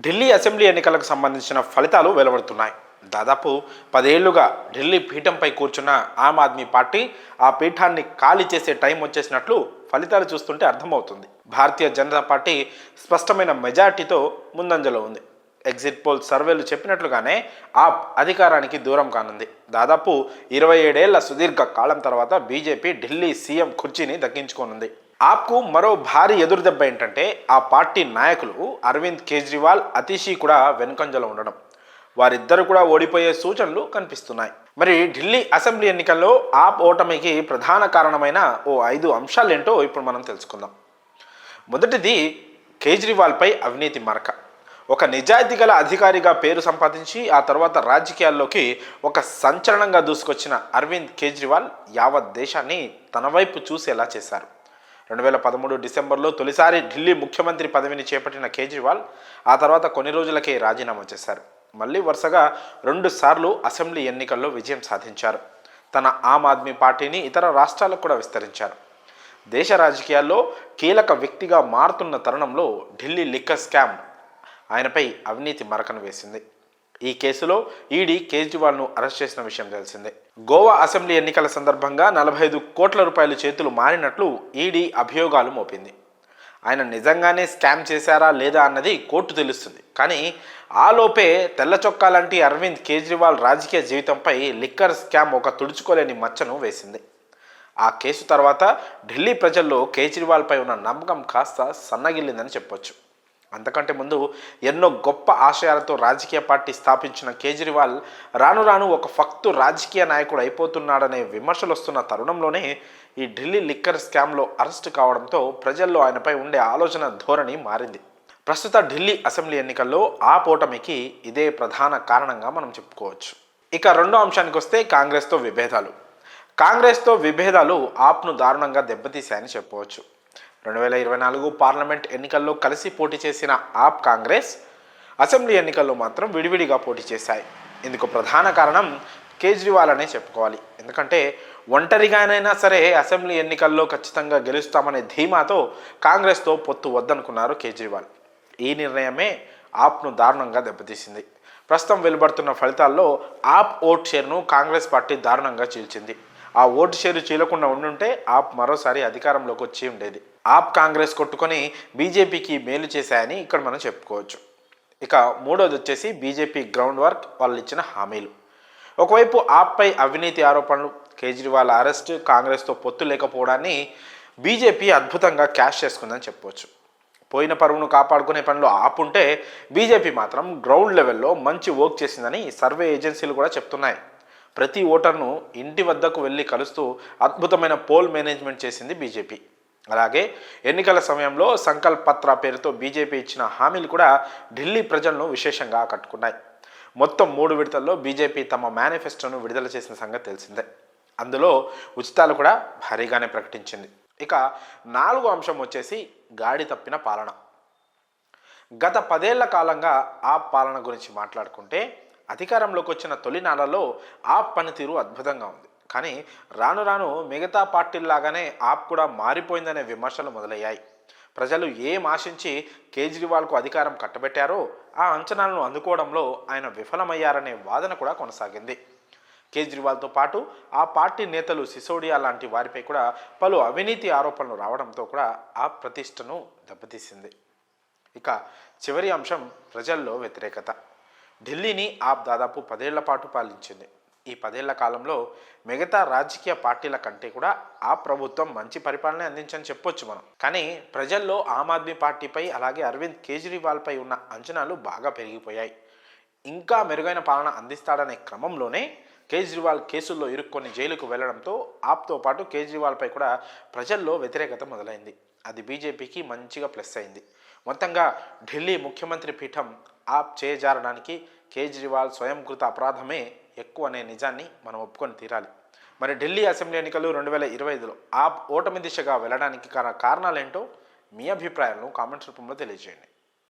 Delhi assembly ఎన్నికలకు సంబంధించిన ఫలితాలు వెలువడుతున్నాయి. దాదాపు 10 ఏళ్లుగా ఢిల్లీ పీఠంపై కూర్చున్న ఆమ్ ఆద్మీ పార్టీ ఆ పీఠాన్ని ఖాళీ చేసే టైం వచ్చేసినట్లు ఫలితాలు చూస్తుంటే అర్థమవుతుంది. భారతీయ జనతా పార్టీ స్పష్టమైన మెజార్టీతో ముందంజలో ఉంది. ఎగ్జిట్ పోల్ సర్వేలు చెప్పినట్లుగానే ఆప్ అధికారానికి దూరం కానుంది. దాదాపు 27 ఏళ్ల సుదీర్ఘ కాలం తర్వాత బీజేపీ ఢిల్లీ సీఎం కుర్చీని దక్కించుకోనుంది. ఆప్కు మరో భారీ ఎదురుదెబ్బ ఏంటంటే ఆ పార్టీ నాయకులు అరవింద్ కేజ్రీవాల్, అతిషి కూడా వెనుకంజలో ఉండడం. వారిద్దరు కూడా ఓడిపోయే సూచనలు కనిపిస్తున్నాయి. మరి ఢిల్లీ అసెంబ్లీ ఎన్నికల్లో ఆప్ ఓటమికి ప్రధాన కారణమైన ఓ 5 అంశాలేంటో ఇప్పుడు మనం తెలుసుకుందాం. మొదటిది కేజ్రీవాల్పై అవినీతి మరక. ఒక నిజాయితీ గల అధికారిగా పేరు సంపాదించి ఆ తర్వాత రాజకీయాల్లోకి ఒక సంచలనంగా దూసుకొచ్చిన అరవింద్ కేజ్రీవాల్ యావత్ దేశాన్ని తన వైపు చూసేలా చేశారు. 2013 డిసెంబర్లో తొలిసారి ఢిల్లీ ముఖ్యమంత్రి పదవిని చేపట్టిన కేజ్రీవాల్ ఆ తర్వాత కొన్ని రోజులకే రాజీనామా చేశారు. మళ్ళీ వరుసగా 2 సార్లు అసెంబ్లీ ఎన్నికల్లో విజయం సాధించారు. తన ఆమ్ ఆద్మీ పార్టీని ఇతర రాష్ట్రాలకు కూడా విస్తరించారు. దేశ రాజకీయాల్లో కీలక వ్యక్తిగా మారుతున్న తరుణంలో ఢిల్లీ లిక్కర్ స్కామ్ ఆయనపై అవినీతి మరకను వేసింది. ఈ కేసులో ఈడీ కేజ్రీవాల్ను అరెస్ట్ చేసిన విషయం తెలిసిందే. గోవా అసెంబ్లీ ఎన్నికల సందర్భంగా 45 కోట్ల రూపాయలు చేతులు మారినట్లు ఈడీ అభియోగాలు మోపింది. ఆయన నిజంగానే స్కామ్ చేశారా లేదా అన్నది కోర్టు తెలుస్తుంది. కానీ ఆలోపే తెల్ల చొక్కాలంటి అరవింద్ కేజ్రీవాల్ రాజకీయ జీవితంపై లిక్కర్ స్కామ్ ఒక తుడుచుకోలేని మచ్చను వేసింది. ఆ కేసు తర్వాత ఢిల్లీ ప్రజల్లో కేజ్రీవాల్పై ఉన్న నమ్మకం కాస్త సన్నగిల్లిందని చెప్పొచ్చు. అంతకంటే ముందు ఎన్నో గొప్ప ఆశయాలతో రాజకీయ పార్టీ స్థాపించిన కేజ్రీవాల్ రాను రాను ఒక ఫక్తు రాజకీయ నాయకుడు అయిపోతున్నాడనే విమర్శలు వస్తున్న తరుణంలోనే ఈ ఢిల్లీ లిక్కర్ స్కామ్లో అరెస్టు కావడంతో ప్రజల్లో ఆయనపై ఉండే ఆలోచన ధోరణి మారింది. ప్రస్తుత ఢిల్లీ అసెంబ్లీ ఎన్నికల్లో ఆ ఓటమికి ఇదే ప్రధాన కారణంగా మనం చెప్పుకోవచ్చు. ఇక రెండో అంశానికి వస్తే కాంగ్రెస్తో విభేదాలు ఆప్ను దారుణంగా దెబ్బతీశాయని చెప్పవచ్చు. 2024 పార్లమెంట్ ఎన్నికల్లో కలిసి పోటీ చేసిన ఆప్, కాంగ్రెస్ అసెంబ్లీ ఎన్నికల్లో మాత్రం విడివిడిగా పోటీ చేశాయి. ఇందుకు ప్రధాన కారణం కేజ్రీవాల్ అనే చెప్పుకోవాలి. ఎందుకంటే ఒంటరిగానైనా సరే అసెంబ్లీ ఎన్నికల్లో ఖచ్చితంగా గెలుస్తామనే ధీమాతో కాంగ్రెస్తో పొత్తు వద్దనుకున్నారు కేజ్రీవాల్. ఈ నిర్ణయమే ఆప్ను దారుణంగా దెబ్బతీసింది. ప్రస్తుతం వెలువడుతున్న ఫలితాల్లో ఆప్ ఓట్ షేర్ను కాంగ్రెస్ పార్టీ దారుణంగా చీల్చింది. ఆ ఓటు షేరు చీలకుండా ఉండుంటే ఆప్ మరోసారి అధికారంలోకి వచ్చి ఉండేది. ఆప్, కాంగ్రెస్ కొట్టుకొని బీజేపీకి మేలు చేశాయని ఇక్కడ మనం చెప్పుకోవచ్చు. ఇక మూడోది వచ్చేసి బీజేపీ గ్రౌండ్ వర్క్, వాళ్ళు ఇచ్చిన హామీలు. ఒకవైపు ఆప్పై అవినీతి ఆరోపణలు, కేజ్రీవాల్ అరెస్ట్, కాంగ్రెస్తో పొత్తు లేకపోవడాన్ని బీజేపీ అద్భుతంగా క్యాష్ చేసుకుందని చెప్పవచ్చు. పోయిన పరువును కాపాడుకునే పనిలో ఆపుంటే బీజేపీ మాత్రం గ్రౌండ్ లెవెల్లో మంచి వర్క్ చేసిందని సర్వే ఏజెన్సీలు కూడా చెప్తున్నాయి. ప్రతి ఓటర్ను ఇంటి వద్దకు వెళ్ళి కలుస్తూ అద్భుతమైన పోల్ మేనేజ్మెంట్ చేసింది బీజేపీ. అలాగే ఎన్నికల సమయంలో సంకల్ప్ పత్ర పేరుతో బీజేపీ ఇచ్చిన హామీలు కూడా ఢిల్లీ ప్రజలను విశేషంగా ఆకట్టుకున్నాయి. మొత్తం 3 విడతల్లో బీజేపీ తమ మేనిఫెస్టోను విడుదల చేసిన సంగతి తెలిసిందే. అందులో ఉచితాలు కూడా భారీగానే ప్రకటించింది. ఇక 4వ అంశం వచ్చేసి గాడి తప్పిన పాలన. గత 10 ఏళ్ల కాలంగా ఆ పాలన గురించి మాట్లాడుకుంటే అధికారంలోకి వచ్చిన తొలినాళ్లలో ఆప్ పనితీరు అద్భుతంగా ఉంది. కానీ రాను రాను మిగతా పార్టీల్లాగానే ఆప్ కూడా మారిపోయిందనే విమర్శలు మొదలయ్యాయి. ప్రజలు ఏం ఆశించి కేజ్రీవాల్కు అధికారం కట్టబెట్టారో ఆ అంచనాలను అందుకోవడంలో ఆయన విఫలమయ్యారనే వాదన కూడా కొనసాగింది. కేజ్రీవాల్తో పాటు ఆ పార్టీ నేతలు సిసోడియా లాంటి వారిపై కూడా పలు అవినీతి ఆరోపణలు రావడంతో కూడా ఆ ప్రతిష్టను దెబ్బతీసింది. ఇక చివరి అంశం ప్రజల్లో వ్యతిరేకత. ఢిల్లీని ఆప్ దాదాపు 10 ఏళ్ల పాటు పాలించింది. ఈ 10 ఏళ్ల కాలంలో మిగతా రాజకీయ పార్టీల కంటే కూడా ఆ ప్రభుత్వం మంచి పరిపాలన అందించని చెప్పొచ్చు మనం. కానీ ప్రజల్లో ఆమ్ ఆద్మీ పార్టీపై అలాగే అరవింద్ కేజ్రీవాల్పై ఉన్న అంచనాలు బాగా పెరిగిపోయాయి. ఇంకా మెరుగైన పాలన అందిస్తాడనే క్రమంలోనే కేజ్రీవాల్ కేసుల్లో ఇరుక్కొని జైలుకు వెళ్లడంతో ఆప్తో పాటు కేజ్రీవాల్పై కూడా ప్రజల్లో వ్యతిరేకత మొదలైంది. అది బీజేపీకి మంచిగా ప్లస్ అయింది. మొత్తంగా ఢిల్లీ ముఖ్యమంత్రి పీఠం ఆప్ చేజారడానికి కేజ్రీవాల్ స్వయంకృత అపరాధమే ఎక్కువ అనే నిజాన్ని మనం ఒప్పుకొని తీరాలి. మరి ఢిల్లీ అసెంబ్లీ ఎన్నికలు 2025లో ఆప్ ఓటమి దిశగా వెళ్ళడానికి కారణాలేంటో మీ అభిప్రాయాలను కామెంట్స్ రూపంలో తెలియజేయండి.